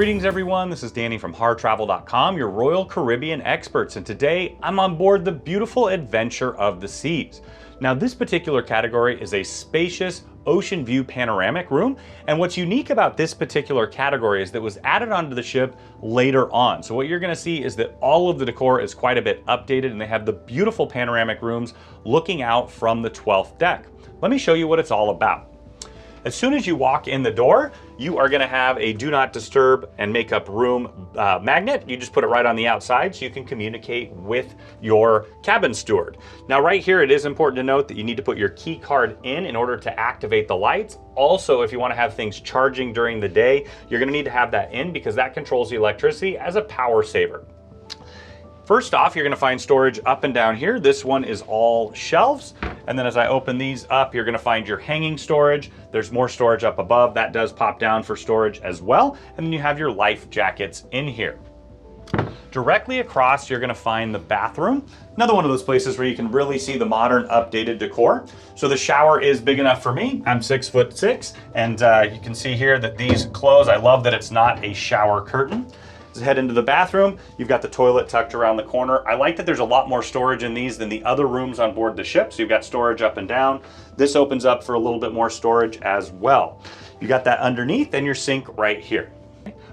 Greetings everyone, this is Danny from harrtravel.com, your Royal Caribbean experts, and today I'm on board the beautiful Adventure of the Seas. Now this particular category is a spacious ocean view panoramic room, and what's unique about this particular category is that it was added onto the ship later on. So what you're going to see is that all of the decor is quite a bit updated, and they have the beautiful panoramic rooms looking out from the 12th deck. Let me show you what it's all about. As soon as you walk in the door, you are gonna have a do not disturb and makeup room magnet. You just put it right on the outside so you can communicate with your cabin steward. Now right here, it is important to note that you need to put your key card in order to activate the lights. Also, if you wanna have things charging during the day, you're gonna need to have that in because that controls the electricity as a power saver. First off, you're gonna find storage up and down here. This one is all shelves. And then as I open these up, you're gonna find your hanging storage. There's more storage up above. That does pop down for storage as well. And then you have your life jackets in here. Directly across, you're gonna find the bathroom. Another one of those places where you can really see the modern updated decor. So the shower is big enough for me. I'm 6'6", and you can see here that these close. I love that it's not a shower curtain. Let's head into the bathroom. You've got the toilet tucked around the corner. I like that there's a lot more storage in these than the other rooms on board the ship. So you've got storage up and down. This opens up for a little bit more storage as well. You got that underneath and your sink right here.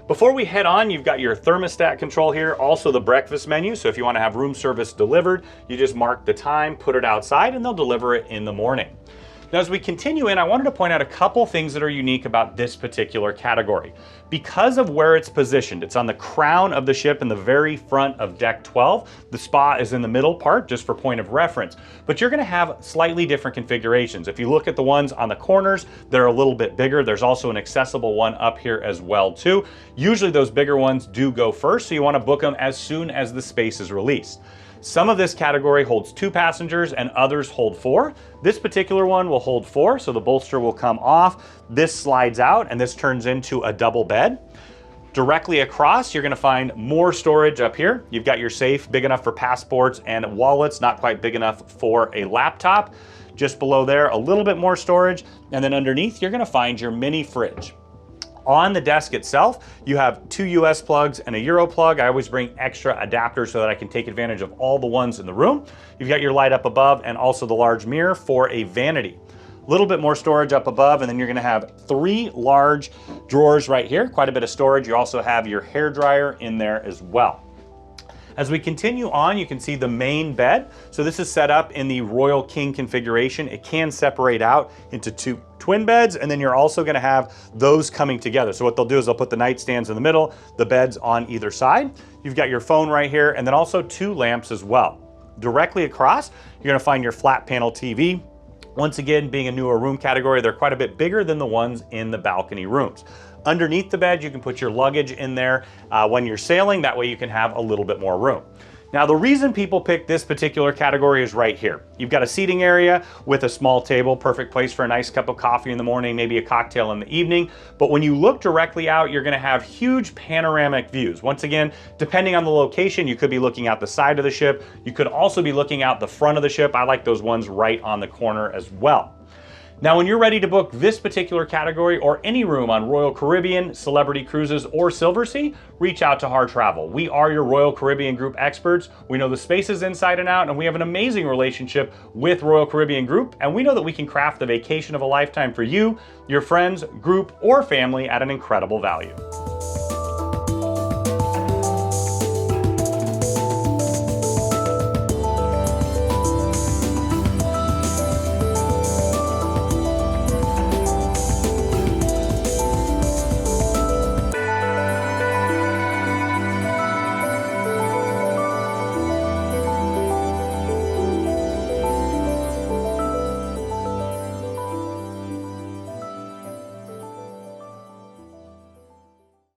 Before we head on, you've got your thermostat control here, also the breakfast menu. So if you want to have room service delivered, you just mark the time, put it outside, and they'll deliver it in the morning. Now, as we continue in, I wanted to point out a couple things that are unique about this particular category. Because of where it's positioned, it's on the crown of the ship in the very front of deck 12. The spa is in the middle part, just for point of reference. But you're gonna have slightly different configurations. If you look at the ones on the corners, they're a little bit bigger. There's also an accessible one up here as well too. Usually those bigger ones do go first, so you wanna book them as soon as the space is released. Some of this category holds 2 passengers and others hold 4. This particular one will hold 4, so the bolster will come off. This slides out and this turns into a double bed. Directly across, you're gonna find more storage up here. You've got your safe, big enough for passports and wallets, not quite big enough for a laptop. Just below there, a little bit more storage. And then underneath, you're gonna find your mini fridge. On the desk itself, you have 2 US plugs and a Euro plug. I always bring extra adapters so that I can take advantage of all the ones in the room. You've got your light up above and also the large mirror for a vanity. A little bit more storage up above, and then you're gonna have 3 large drawers right here, quite a bit of storage. You also have your hair dryer in there as well. As we continue on, you can see the main bed. So this is set up in the Royal King configuration. It can separate out into 2 twin beds, and then you're also gonna have those coming together. So what they'll do is they'll put the nightstands in the middle, the beds on either side. You've got your phone right here, and then also 2 lamps as well. Directly across, you're gonna find your flat panel TV. Once again, being a newer room category, they're quite a bit bigger than the ones in the balcony rooms. Underneath the bed, you can put your luggage in there when you're sailing. That way you can have a little bit more room. Now, the reason people pick this particular category is right here. You've got a seating area with a small table, perfect place for a nice cup of coffee in the morning, maybe a cocktail in the evening. But when you look directly out, you're gonna have huge panoramic views. Once again, depending on the location, you could be looking out the side of the ship. You could also be looking out the front of the ship. I like those ones right on the corner as well. Now, when you're ready to book this particular category or any room on Royal Caribbean, Celebrity Cruises, or Silversea, reach out to Harr Travel. We are your Royal Caribbean Group experts. We know the spaces inside and out, and we have an amazing relationship with Royal Caribbean Group, and we know that we can craft the vacation of a lifetime for you, your friends, group, or family at an incredible value.